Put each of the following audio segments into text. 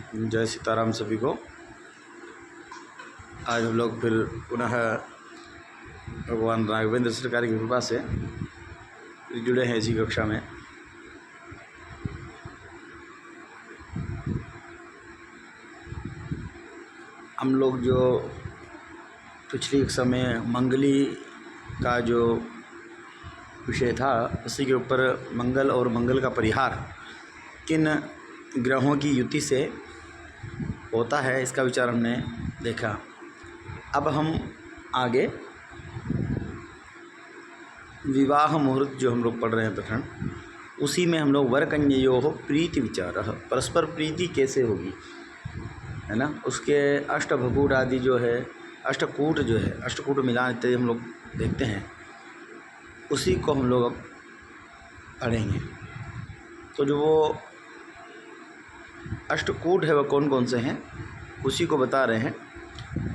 जय सीताराम सभी को। आज हम लोग फिर पुनः भगवान राघवेंद्र सरकार की कृपा से जुड़े हैं इसी कक्षा में। हम लोग जो पिछली कक्षा में मंगली का जो विषय था उसी के ऊपर मंगल और मंगल का परिहार किन ग्रहों की युति से होता है इसका विचार हमने देखा। अब हम आगे विवाह मुहूर्त जो हम लोग पढ़ रहे हैं प्रकरण, उसी में हम लोग वरकन्ययोः प्रीति विचार, परस्पर प्रीति कैसे होगी, है ना। उसके अष्टभकूट आदि जो है, अष्टकूट जो है, अष्टकूट मिलान इत्यादि हम लोग देखते हैं, उसी को हम लोग अब पढ़ेंगे। तो जो वो अष्टकूट है वह कौन कौन से हैं उसी को बता रहे हैं।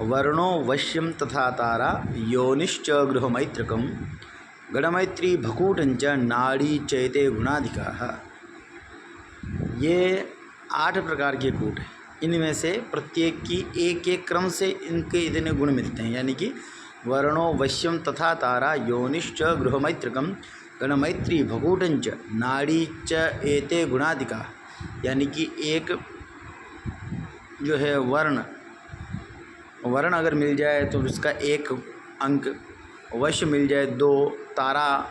वर्णो वश्यम तथा तारा योनिश्च गृहमैत्रकम गणमैत्री भकूटंच नाड़ी चैते गुणाधिकाः। ये 8 प्रकार के कूट हैं। इनमें से प्रत्येक की एक एक क्रम से इनके इतने गुण मिलते हैं, यानी कि वर्णो वश्यम तथा तारा योनिश्च गृहमैत्रकम गणमैत्री भकूटंच नाड़ी च एते गुणाधिकाः। यानी कि एक जो है वर्ण अगर मिल जाए तो उसका 1 अंक, वश्य मिल जाए 2, तारा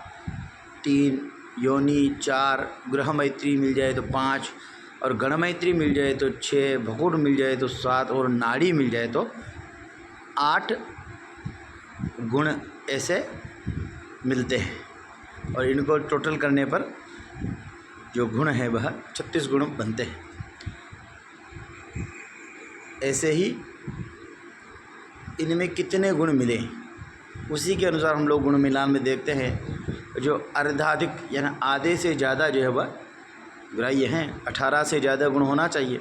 3, योनि 4, गृहमैत्री मिल जाए तो 5 और गणमैत्री मिल जाए तो 6, भकूट मिल जाए तो 7 और नाड़ी मिल जाए तो 8 गुण ऐसे मिलते हैं। और इनको टोटल करने पर जो गुण है वह 36 गुण बनते हैं। ऐसे ही इनमें कितने गुण मिले उसी के अनुसार हम लोग गुण मिलान में देखते हैं। जो अर्धाधिक यानी आधे से ज़्यादा जो है वह ग्राह्य हैं। 18 से ज़्यादा गुण होना चाहिए।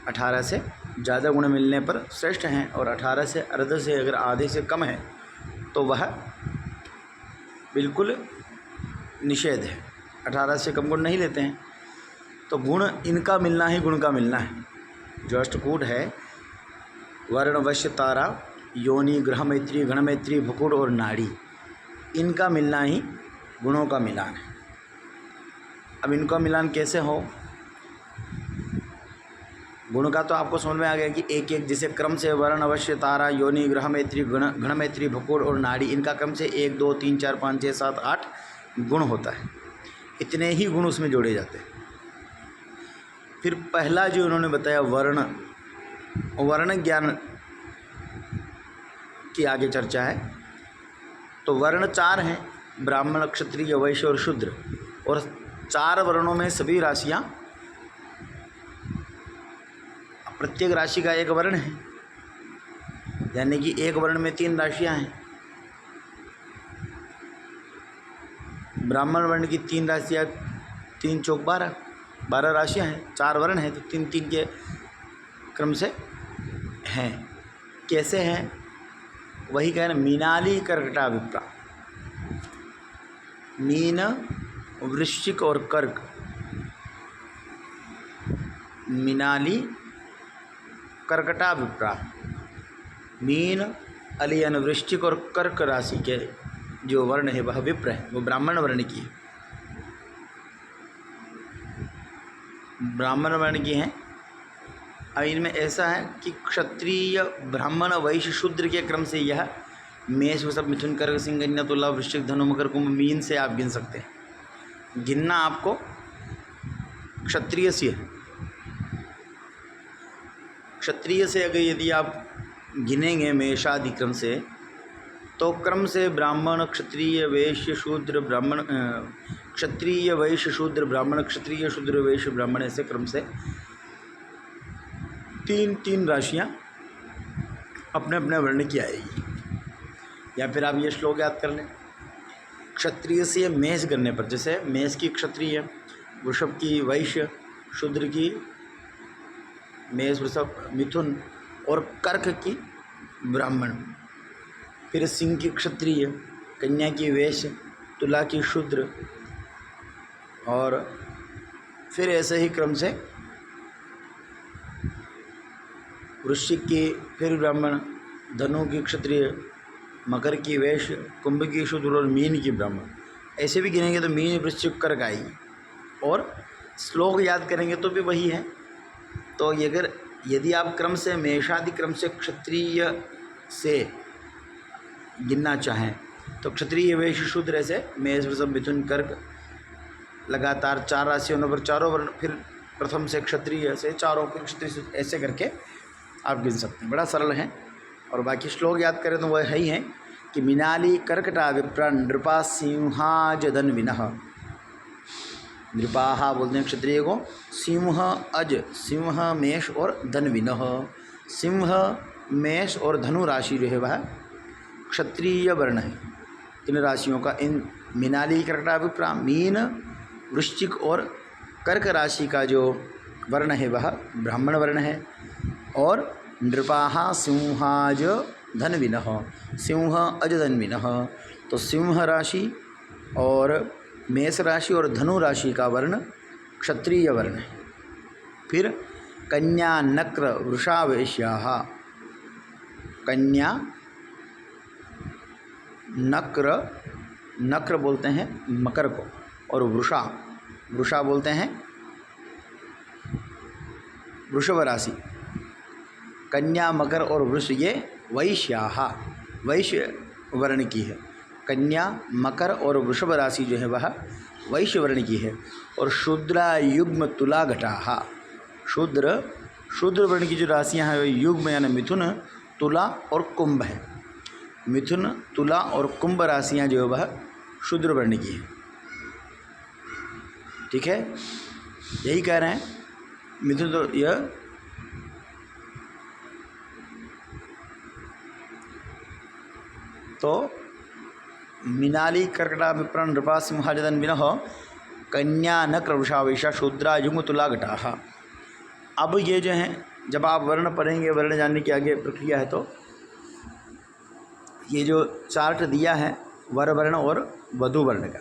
18 से ज़्यादा गुण मिलने पर श्रेष्ठ हैं, और 18 से अर्ध से अगर आधे से कम है तो वह बिल्कुल निषेध है। 18 से कम गुण नहीं लेते हैं। तो गुण इनका मिलना ही गुण का मिलना है। जो अष्टकूट है वर्ण वश्य तारा योनि गृहमैत्री गणमैत्री भकूट और नाड़ी, इनका मिलना ही गुणों का मिलान है। अब इनका मिलान कैसे हो, गुण का तो आपको समझ में आ गया कि एक एक जैसे क्रम से वर्ण अवश्य तारा योनि गृहमैत्री गणमैत्री भकूट और नाड़ी, इनका क्रम से 1 2 3 4 5 6 7 8 गुण होता है। इतने ही गुण उसमें जोड़े जाते हैं। फिर पहला जो उन्होंने बताया वर्ण ज्ञान की आगे चर्चा है। तो वर्ण 4 हैं, ब्राह्मण क्षत्रिय वैश्य और शूद्र, और 4 वर्णों में सभी राशियां, प्रत्येक राशि का एक वर्ण है, यानी कि एक वर्ण में 3 राशियां हैं। ब्राह्मण वर्ण की 3 राशियां, 3 चौक 12 राशियां हैं। 4 वर्ण हैं तो 3 3 के क्रम से हैं। कैसे हैं वही कह रहे हैं। मीनाली कर्कटा विप्रा, मीन वृश्चिक और कर्क, मीनाली कर्कटा विप्रा, मीन अलियन वृश्चिक और कर्क राशि के जो वर्ण है वह विप्र है, वो ब्राह्मण वर्ण की है, ब्राह्मण वर्ण की हैं। अब इनमें ऐसा है कि क्षत्रिय ब्राह्मण वैश्य शूद्र के क्रम से यह मेष वृषभ मिथुन कर्क सिंह कन्या तुला वृश्चिक धनु मकर कुंभ मीन से आप गिन सकते हैं। गिनना आपको क्षत्रिय से है। क्षत्रिय से अगर यदि आप गिनेंगे मेषादि क्रम से, तो क्रम से ब्राह्मण क्षत्रिय वैश्य शूद्र ब्राह्मण, क्षत्रिय वैश्य शूद्र ब्राह्मण, क्षत्रिय शूद्र वैश्य ब्राह्मण, ऐसे क्रम से 3 राशियां अपने अपने वर्ण की आएगी। या फिर आप ये श्लोक याद कर लें। क्षत्रिय से मेष करने पर, जैसे मेष की क्षत्रिय, वृषभ की वैश्य, शूद्र की मेष वृषभ मिथुन और कर्क की ब्राह्मण, फिर सिंह की क्षत्रिय, कन्या की वैश्य, तुला की शूद्र, और फिर ऐसे ही क्रम से वृश्चिक की फिर ब्राह्मण, धनु की क्षत्रिय, मकर की वैश्य, कुंभ की शूद्र और मीन की ब्राह्मण। ऐसे भी गिनेंगे तो मीन, वृश्चिक, कर्क आएगी। और श्लोक याद करेंगे तो भी वही है। तो यदि आप क्रम से मेषादि क्रम से क्षत्रिय से गिनना चाहें तो क्षत्रिय, वैश्य, शूद्र, ऐसे मेष, वृषभ, मिथुन, कर्क, लगातार 4 राशियों पर चारों वर्ण, फिर प्रथम से क्षत्रिय से चारों, फिर क्षत्रिय से, ऐसे करके आप गिन सकते हैं। बड़ा सरल है। और बाकी श्लोक याद करें तो वह है ही है कि मिनाली कर्कटा विप्रा नृपा सिंहाज धन्विनः। नृपाहा बोलते हैं क्षत्रिय को, सिंह अज, सिंह मेष और धन्विनः। सिंह, मेष और धनु राशि जो है वह क्षत्रिय वर्ण है। इन राशियों का, इन मिनाली कर्कटा विप्रा, मीन, वृश्चिक और कर्क राशि का जो वर्ण है वह ब्राह्मण वर्ण है। और नृपाहा सिंहाज धन्विनः, सिंह अज धन्विनः। तो सिंह राशि और मेष राशि और धनु राशि का वर्ण क्षत्रिय वर्ण है। फिर कन्या, नक्र, वृषा, वैश्याः। कन्या, नक्र, नक्र बोलते हैं मकर को, और वृषा, वृषा बोलते हैं वृषभ राशि। कन्या, मकर और वृष ये वैश्याः, वैश्य वर्ण की है। कन्या, मकर और वृषभ राशि जो है वह वैश्य वर्ण की है। और शूद्रा, युग्म, तुला, घटाः। शूद्र वर्ण की जो राशियां हैं वे युग्म यानी मिथुन, तुला और कुंभ है। मिथुन, तुला और कुंभ राशियां जो है वह शूद्र वर्ण की है। ठीक है, यही कह रहे हैं। मिथुन तो यह तो मिनाली कर्कटा विप्रा नृपा सिंहाज धन्विनः कन्या, नक्र, वृषा, वैश्या, शूद्रा, युग्म, तुला, घटाः। अब ये जो हैं, जब आप वर्ण पढ़ेंगे, वर्ण जानने की आगे प्रक्रिया है, तो ये जो चार्ट दिया है वर वर्ण और वधु वर्ण का,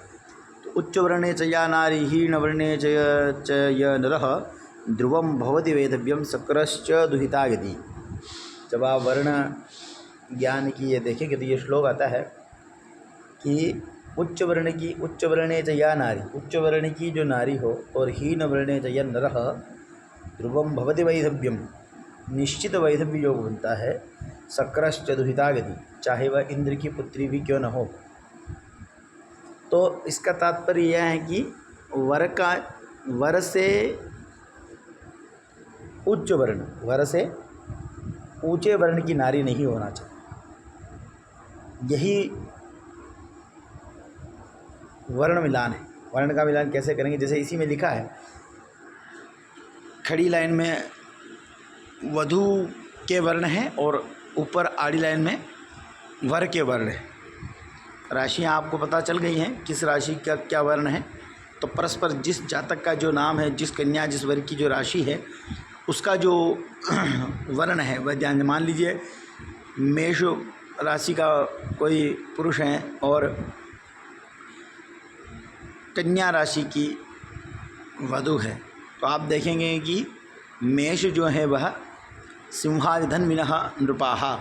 तो उच्च वर्णे च या नारी, हीन वर्णे च य नरः, ध्रुवम भवति वेदव्यम शक्रश्च दुहिता यदि। जब आप वर्ण ज्ञान की ये देखेंगे तो ये श्लोक आता है कि उच्च वर्णे च या नारी, उच्च वर्ण की जो नारी हो, और हीन वर्णे च या नरः, ध्रुवम भवति वैधव्यम, निश्चित वैधव्य योग बनता है, शक्रश्च दुहिता गति, चाहे वह इंद्र की पुत्री भी क्यों न हो। तो इसका तात्पर्य यह है कि वर से उच्च वर्ण, वर से ऊंचे वर्ण की नारी नहीं होना चाहिए। यही वर्ण मिलान है। वर्ण का मिलान कैसे करेंगे? जैसे इसी में लिखा है, खड़ी लाइन में वधु के वर्ण हैं और ऊपर आड़ी लाइन में वर के वर्ण हैं। राशियाँ आपको पता चल गई हैं किस राशि का क्या वर्ण है। तो परस्पर जिस जातक का जो नाम है, जिस कन्या, जिस वर्ग की जो राशि है, उसका जो वर्ण है वह ध्यान, मान लीजिए मेष राशि का कोई पुरुष है और कन्या राशि की वधु है, तो आप देखेंगे कि मेष जो है वह सिंहाज धन्विनः नृपाः,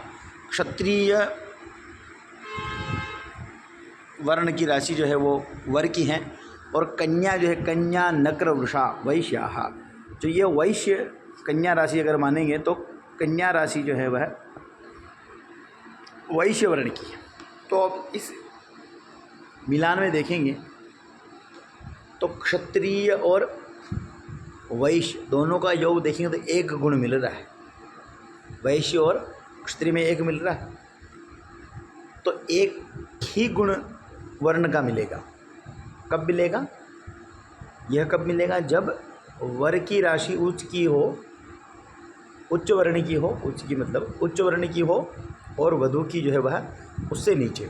क्षत्रिय वर्ण की राशि जो है वो वर की है, और कन्या जो है, कन्या, नक्र, वृषा, वैश्याः। तो ये वैश्य कन्या राशि अगर मानेंगे तो कन्या राशि जो है वह वैश्य वर्ण की है। तो अब इस मिलान में देखेंगे तो क्षत्रिय और वैश्य दोनों का योग देखेंगे तो एक गुण मिल रहा है, वैश्य और क्षत्रिय में एक मिल रहा है। तो एक ही गुण वर्ण का मिलेगा। कब मिलेगा? यह कब मिलेगा? जब वर की राशि उच्च की हो, उच्च वर्ण की हो, उच्च की मतलब उच्च वर्ण की हो, और वधु की जो है वह उससे नीचे,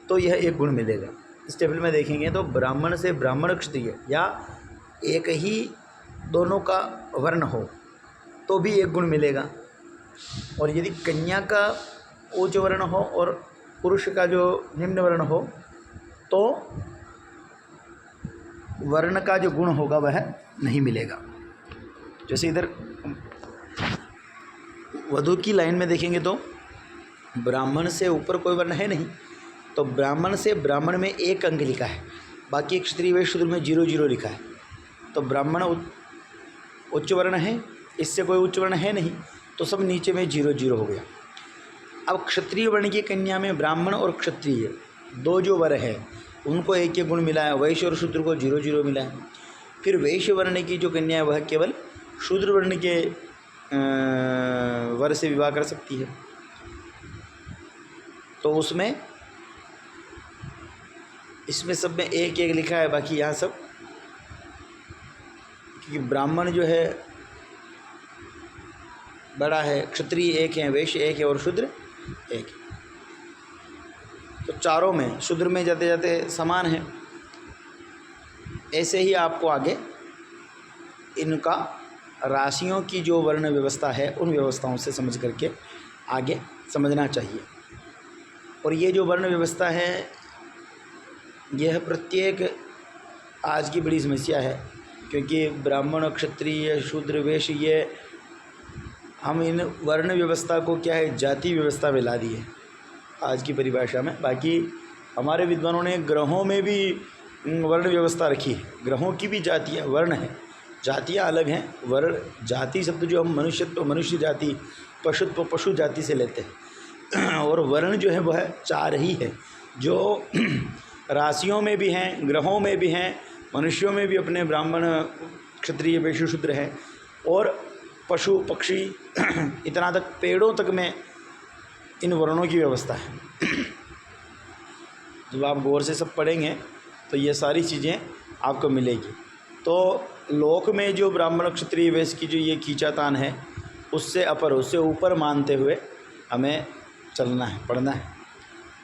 तो यह एक गुण मिलेगा। इस टेबल में देखेंगे तो ब्राह्मण से ब्राह्मण क्षत्रिय या एक ही दोनों का वर्ण हो तो भी एक गुण मिलेगा। और यदि कन्या का उच्च वर्ण हो और पुरुष का जो निम्न वर्ण हो तो वर्ण का जो गुण होगा वह नहीं मिलेगा। जैसे इधर वधु की लाइन में देखेंगे तो ब्राह्मण से ऊपर कोई वर्ण है नहीं, तो ब्राह्मण से ब्राह्मण में 1 अंक लिखा है, बाकी क्षत्रिय वैश्य शूद्र में 0 लिखा है। तो ब्राह्मण उच्च वर्ण है, इससे कोई उच्च वर्ण है नहीं, तो सब नीचे में 0 हो गया। अब क्षत्रिय वर्ण की कन्या में ब्राह्मण और क्षत्रिय 2 जो वर है उनको 1 गुण मिला है, वैश्य और शूद्र को 0 मिला है। फिर वैश्य वर्ण की जो कन्या है वह केवल शूद्र वर्ण के वर से विवाह कर सकती है, तो उसमें इसमें सब में 1 लिखा है, बाकी यहाँ सब, क्योंकि ब्राह्मण जो है बड़ा है, क्षत्रिय 1 है, वैश्य 1 है और शूद्र 1 है। तो चारों में शूद्र में जाते जाते समान है। ऐसे ही आपको आगे इनका राशियों की जो वर्ण व्यवस्था है उन व्यवस्थाओं से समझ करके आगे समझना चाहिए। और ये जो वर्ण व्यवस्था है यह प्रत्येक आज की बड़ी समस्या है, क्योंकि ब्राह्मण क्षत्रिय शूद्र वैश्य ये हम इन वर्ण व्यवस्था को क्या है जाति व्यवस्था में ला दिए आज की परिभाषा में। बाकी हमारे विद्वानों ने ग्रहों में भी वर्ण व्यवस्था रखी है, ग्रहों की भी जातियाँ वर्ण हैं, जातियाँ अलग हैं। वर्ण जाति शब्द जो हम मनुष्यत्व मनुष्य जाति, पशुत्व पशु जाति से लेते हैं, और वर्ण जो है वह 4 ही है, जो राशियों में भी हैं, ग्रहों में भी हैं, मनुष्यों में भी अपने ब्राह्मण क्षत्रिय वैश्य शूद्र हैं, और पशु पक्षी इतना तक पेड़ों तक में इन वर्णों की व्यवस्था है। जब आप गौर से सब पढ़ेंगे तो ये सारी चीज़ें आपको मिलेगी। तो लोक में जो ब्राह्मण क्षत्रिय वैश्य की जो ये खींचातान है उससे अपर उससे ऊपर मानते हुए हमें चलना है, पढ़ना है।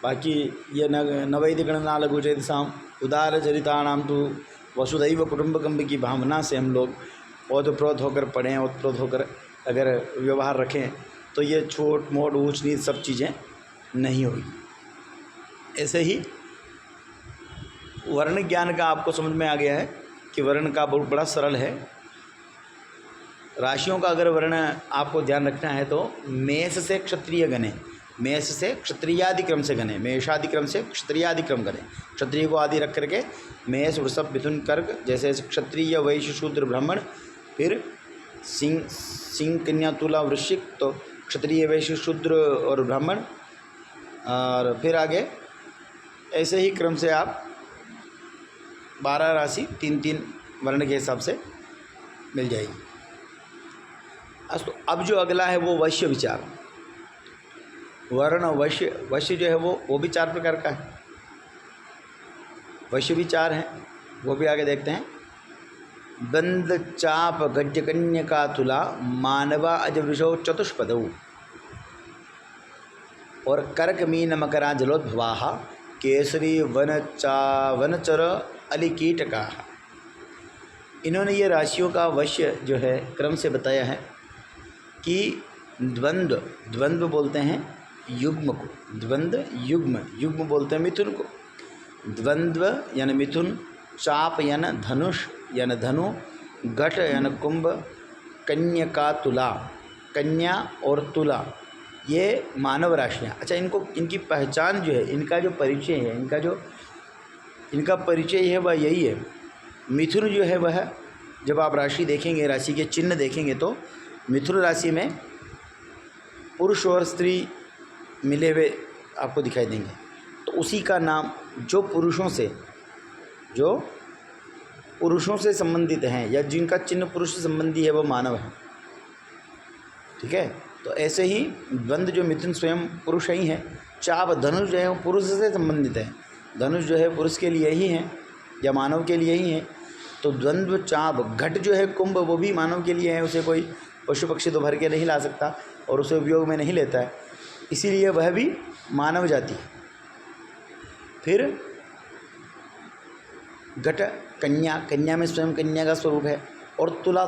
बाकी ये नवैध गणना लघु चेतसाम उदार चरितानाम तो वसुधैव कुटुंबकम की भावना से हम लोग ओतप्रोत होकर पढ़ें, ओतप्रोत होकर अगर व्यवहार रखें तो ये छोट मोट ऊंच नीच सब चीज़ें नहीं होगी। ऐसे ही वर्ण ज्ञान का आपको समझ में आ गया है कि वर्ण का बहुत बड़ा सरल है। राशियों का अगर वर्ण आपको ध्यान रखना है तो मेष से क्षत्रिय गणे, मेष से क्षत्रियादिक्रम से गणे, मेषादिक्रम से क्षत्रियादिक्रम गणे, क्षत्रिय को आदि रख करके मेष वृषभ मिथुन कर्क, जैसे क्षत्रिय वैश्य शूद्र ब्राह्मण, फिर सिंह कन्या तुला वृश्चिक, तो क्षत्रिय वैश्य शूद्र और ब्राह्मण, और फिर आगे ऐसे ही क्रम से आप 12 राशि 3-3 वर्ण के हिसाब से मिल जाएगी। तो अब जो अगला है वो वैश्य विचार। वर्ण वैश्य जो है वो भी 4 प्रकार का है, वैश्य भी 4 हैं, वो भी आगे देखते हैं। बंद चाप गज्ज कन्यका तुला मानवा अजवृषो चतुष्पदौ, और कर्क मीन मकरा जलोद्भवा केसरी वनचर अलिकीटका। इन्होंने ये राशियों का वश्य जो है क्रम से बताया है कि द्वंद्व बोलते हैं युग्म को, युग्म बोलते हैं मिथुन को, द्वंद्व यानी मिथुन, चाप यानी धनुष यानी धनु, घट यानी कुंभ, कन्या तुला, कन्या और तुला ये मानव राशियाँ। अच्छा, इनकी पहचान जो है, इनका जो परिचय है, इनका परिचय है वह यही है। मिथुन जो है वह जब आप राशि देखेंगे, राशि के चिन्ह देखेंगे तो मिथुन राशि में पुरुष और स्त्री मिले हुए आपको दिखाई देंगे, तो उसी का नाम जो पुरुषों से संबंधित हैं या जिनका चिन्ह पुरुष से संबंधी है वो मानव है। ठीक है, तो ऐसे ही द्वंद्व जो मिथुन स्वयं पुरुष ही है, चाप धनुष जो है वो पुरुष से संबंधित है, धनुष जो है पुरुष के लिए ही है या मानव के लिए ही है। तो द्वंद्व चाप, घट जो है कुंभ वो भी मानव के लिए है, उसे कोई पशु पक्षी तो भर के नहीं ला सकता और उसे उपयोग में नहीं लेता है, इसीलिए वह भी मानव जाति है। फिर घट कन्या में स्वयं कन्या का स्वरूप है, और तुला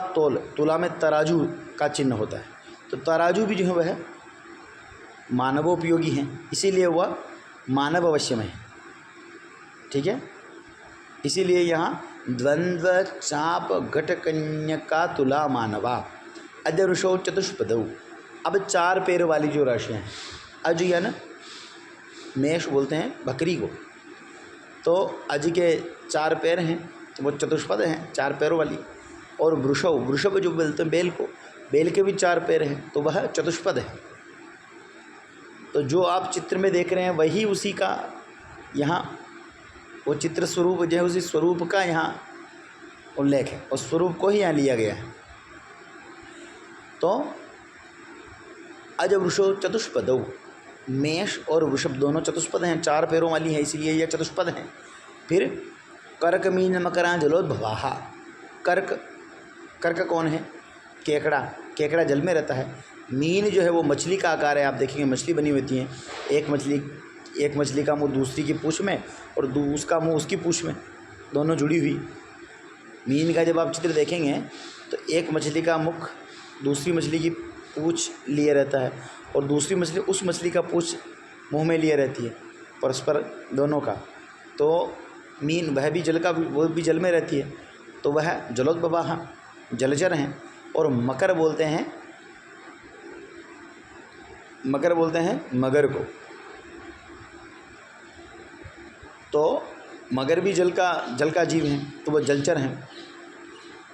तुला में तराजू का चिन्ह होता है, तो तराजू भी जो है वह मानवोपयोगी हैं, इसीलिए वह मानव अवश्य में है। ठीक है, इसीलिए यहाँ द्वंद्व चाप घट कन्या तुला मानवा अजरुषो चतुष्पदौ, अब 4 पैर वाली जो राशियाँ हैं, अज या न मेष बोलते हैं बकरी को, तो अज के 4 पैर हैं तो वो चतुष्पद हैं, 4 पैरों वाली। और वृषभ, वृषभ जो बोलते हैं बैल को, बैल के भी 4 पैर हैं तो वह चतुष्पद है। तो जो आप चित्र में देख रहे हैं वही उसी का यहाँ वो चित्र स्वरूप जो है उसी स्वरूप का यहाँ उल्लेख है और स्वरूप को ही यहाँ लिया गया है। तो अज वृषो चतुष्पदौ, मेष और वृषभ दोनों चतुष्पद हैं, 4 पैरों वाली है इसलिए यह चतुष्पद हैं। फिर कर्क मीन मकरा जलोद्भवाः, कर्क, कर्क कौन है? केकड़ा, केकड़ा जल में रहता है। मीन जो है वो मछली का आकार है, आप देखेंगे मछली बनी होती है, एक मछली का मुंह दूसरी की पूँछ में और उसका मुंह उसकी पूँछ में, दोनों जुड़ी हुई। मीन का जब आप चित्र देखेंगे तो एक मछली का मुख दूसरी मछली की पूँछ लिए रहता है और दूसरी मछली उस मछली का पूँछ मुंह में लिए रहती है, परस्पर दोनों का। तो मीन वह भी जल का, वो भी जल में रहती है, तो वह जलोद्भवाः जलचर हैं। और मकर बोलते हैं, मकर बोलते हैं मगर को, तो मगर भी जल का जीव हैं तो वह जलचर हैं।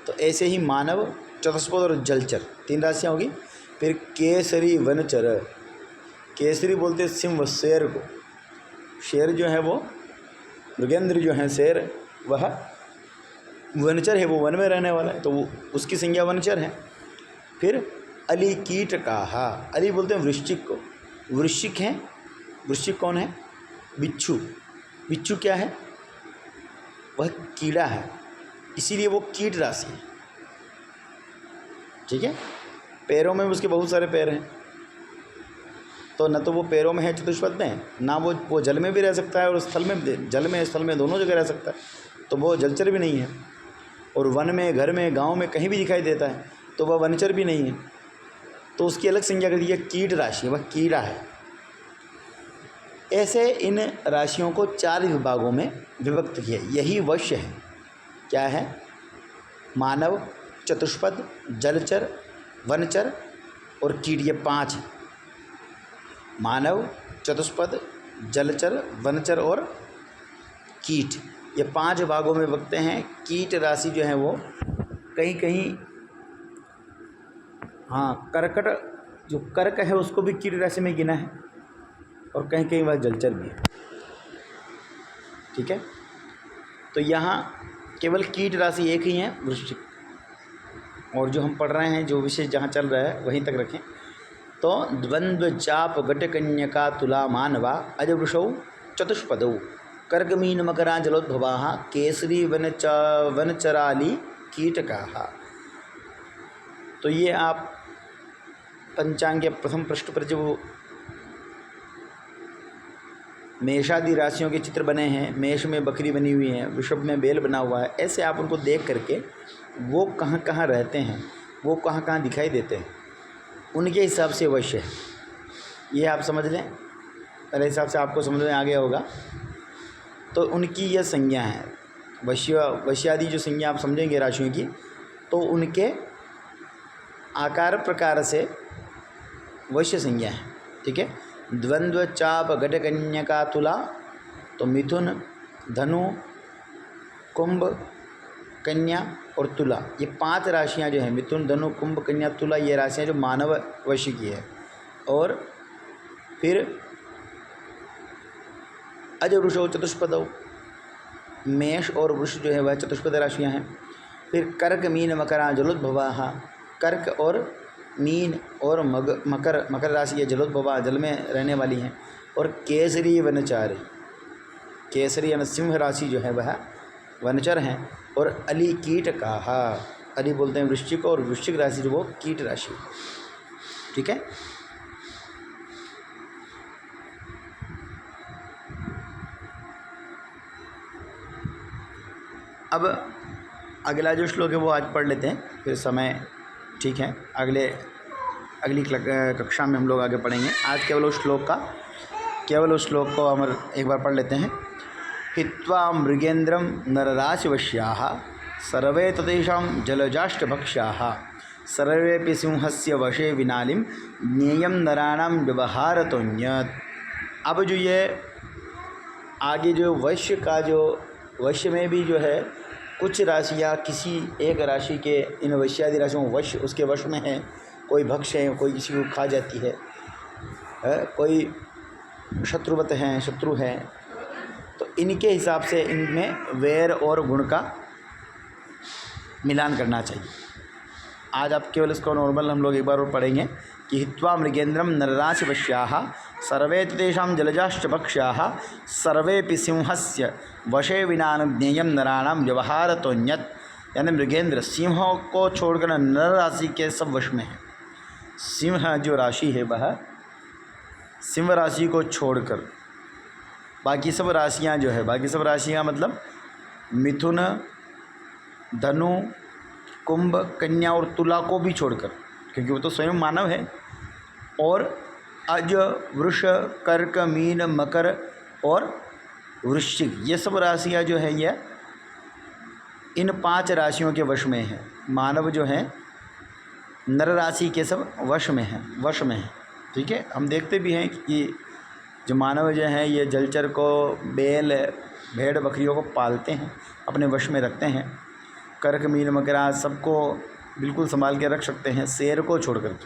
तो ऐसे ही मानव, चतुष्पद और जलचर 3 राशियाँ होगी। फिर केसरी वनचर, केसरी बोलते हैं सिंह शेर को, शेर जो है वो मृगेंद्र जो है शेर वह वनचर है, वो वन में रहने वाला है तो वो उसकी संज्ञा वनचर है। फिर अली कीटकाः, अली बोलते हैं वृश्चिक को, वृश्चिक हैं, वृश्चिक कौन है? बिच्छू, बिच्छू क्या है? वह कीड़ा है, इसीलिए वो कीट राशि है। ठीक है, पैरों में उसके बहुत सारे पैर हैं, तो न तो वो पैरों में है चतुष्पद में, ना वो जल में भी रह सकता है और स्थल में, जल में स्थल में दोनों जगह रह सकता है, तो वो जलचर भी नहीं है। और वन में, घर में, गांव में कहीं भी दिखाई देता है तो वह वनचर भी नहीं है, तो उसकी अलग संज्ञा कर दी है, कीट राशि है, वह कीड़ा है। ऐसे इन राशियों को 4 विभागों में विभक्त किया, यही वश्य है। क्या है? मानव, चतुष्पद, जलचर, वनचर और कीट, ये 5 हैं। मानव, चतुष्पद, जलचर, वनचर और कीट, ये 5 भागों में बकते हैं। कीट राशि जो है वो कहीं कहीं, हाँ, कर्कट जो कर्क है उसको भी कीट राशि में गिना है और कहीं कहीं वह जलचर भी है। ठीक है, तो यहाँ केवल कीट राशि एक ही है, वृश्चिक, और जो हम पढ़ रहे हैं, जो विषय जहाँ चल रहा है वहीं तक रखें। तो द्वंद्व चाप घट कन्यका तुला मानवा अजवृषौ चतुष्पदौ कर्क मीन मकरा जलोद्भवाः केसरी वनचराली कीटकाः। तो ये आप पंचांग के प्रथम पृष्ठ पर जो मेषादि राशियों के चित्र बने हैं, मेष में बकरी बनी हुई है, वृषभ में बैल बना हुआ है, ऐसे आप उनको देख करके वो कहाँ कहाँ रहते हैं, वो कहाँ कहाँ दिखाई देते हैं, उनके हिसाब से वश्य है। ये आप समझ लें, मेरे हिसाब से आपको समझ में आ गया होगा। तो उनकी यह संज्ञा है, वश्यादि जो संज्ञा आप समझेंगे राशियों की, तो उनके आकार प्रकार से वश्य संज्ञा है। ठीक है, द्वंद्व चाप घट कन्यका तुला, तो मिथुन, धनु, कुंभ, कन्या और तुला, ये 5 राशियां जो हैं, मिथुन, धनु, कुंभ, कन्या, तुला, ये राशियां जो मानव वश की है। और फिर अज वृषो चतुष्पदौ, मेष और वृष जो है वह चतुष्पद राशियां हैं। फिर कर्क मीन मकरा जलोद्भवाः, कर्क और मीन और मकर राशि ये जलोद्भवा, जल में रहने वाली हैं। और केसरी वनचारी, केसरी यानी सिंह राशि जो है वह वनचर हैं। और अली कीटकाः, अली बोलते हैं वृश्चिक, और वृश्चिक राशि जो वो कीट राशि। ठीक है, अब अगला जो श्लोक है वो आज पढ़ लेते हैं, फिर समय ठीक है अगली कक्षा में हम लोग आगे पढ़ेंगे। आज केवल उस श्लोक को हम एक बार पढ़ लेते हैं। हित्वा मृगेन्द्रम नरराशिवश्याः सर्वे ततेषां जलजाष्टभक्ष्याः सर्वेपि सिंहस्य वशे विनालिम ज्ञेयम नराणाम व्यवहारतोन्यत्। अब जो ये आगे जो वैश्य का जो वैश्य में भी जो है कुछ राशियाँ किसी एक राशि के इन वैश्यादि राशियों वश उसके वश में है, कोई भक्ष है, कोई किसी को खा जाती है, कोई शत्रुवत हैं, शत्रु हैं, तो इनके हिसाब से इनमें वैर और गुण का मिलान करना चाहिए। आज आप केवल इसको नॉर्मल हम लोग एक बार और पढ़ेंगे कि हित्वा मृगेन्द्रम नरराशि वश्याः सर्वे तेषां जलजाश्च भक्ष्याः सर्वेपि सिंहस्य वशे विनानुज्ञेयं नराणां व्यवहारतोन्यत्। यानी मृगेंद्र सिंह को छोड़कर नर राशि के सब वश में है। सिंह जो राशि है वह सिंह राशि को छोड़कर बाकी सब राशियाँ जो है, बाकी सब राशियाँ मतलब मिथुन, धनु, कुंभ, कन्या और तुला को भी छोड़कर, क्योंकि वो तो स्वयं मानव है, और अज, वृष, कर्क, मीन, मकर और वृश्चिक, ये सब राशियाँ जो है ये इन 5 राशियों के वश में है। मानव जो है नर राशि के सब वश में है। ठीक है, हम देखते भी हैं कि जो मानव जो है ये जलचर को, बैल, भेड़, बकरियों को पालते हैं, अपने वश में रखते हैं। कर्क, मीन, मकर सबको बिल्कुल संभाल के रख सकते हैं, शेर को छोड़ कर।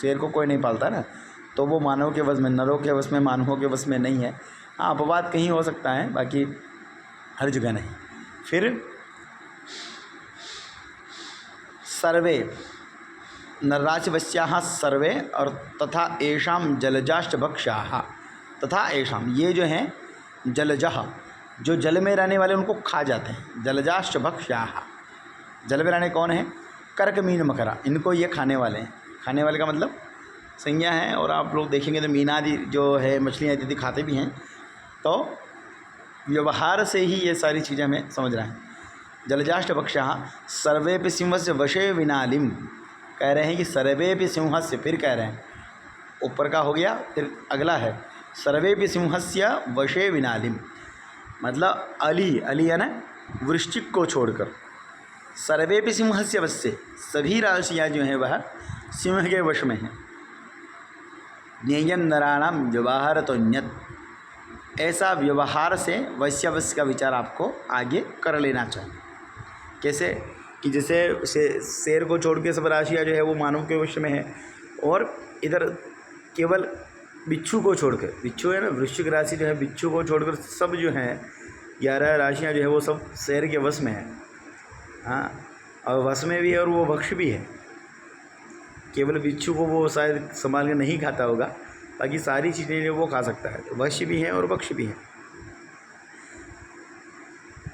शेर को कोई नहीं पालता ना, तो वो मानव के वश में, नरों के वश में, मानवों के वश में नहीं है। हाँ, अपवाद कहीं हो सकता है, बाकी हर जगह नहीं। फिर सर्वे नरराशि वश्याः सर्वे और तथा एषाम जलजाश्च भक्ष्याः, तथा एषाम ये जो हैं जलजः, जो जल में रहने वाले उनको खा जाते हैं। जलजाश्च भक्ष्याः, जल में रहने कौन है? कर्क, मीन, मकरा, इनको ये खाने वाले हैं। खाने वाले का मतलब संज्ञा है, और आप लोग देखेंगे तो मीनादि जो है मछलियाँ इत्यादि खाते भी हैं। तो व्यवहार से ही ये सारी चीज़ें हमें समझ रहे हैं। जलजाश्च भक्ष्याः सर्वेपि सिंहस्य वशे विनालिम, कह रहे हैं कि सर्वेपि सिंहस्य, फिर कह रहे हैं ऊपर का हो गया, फिर अगला है सर्वेपि सिंहस्य वशे विनालिम, मतलब अली है ना, वृश्चिक को छोड़कर। सर्वेपि सिंहस्य वश्य, सभी राशियाँ जो हैं वह सिंह के वश में हैं। ज्ञेयं नराणां व्यवहारतोन्यत्, ऐसा व्यवहार से वैश्यवस्य का विचार आपको आगे कर लेना चाहिए। कैसे कि जैसे शेर को छोड़ के सब राशियाँ जो है वो मानव के वश में है, और इधर केवल बिच्छू को छोड़कर, बिच्छू है ना, वृश्चिक राशि जो है, बिच्छू को छोड़कर सब जो हैं 11 राशियाँ जो है वो सब शेर के वश में है। हाँ, और वश में भी है और वो भक्ष भी है। केवल बिच्छू को वो शायद संभाल के नहीं खाता होगा, बाकी सारी चीज़ें जो वो खा सकता है। तो वश भी है और भक्ष भी है।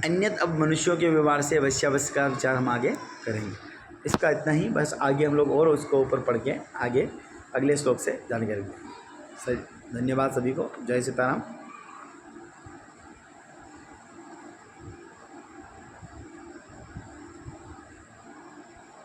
अन्यत अब मनुष्यों के व्यवहार से वैश्यावस्य का विचार हम आगे करेंगे। इसका इतना ही, बस आगे हम लोग और उसको ऊपर पढ़ के आगे अगले श्लोक से जानकारी देंगे। धन्यवाद सभी को। जय सीताराम।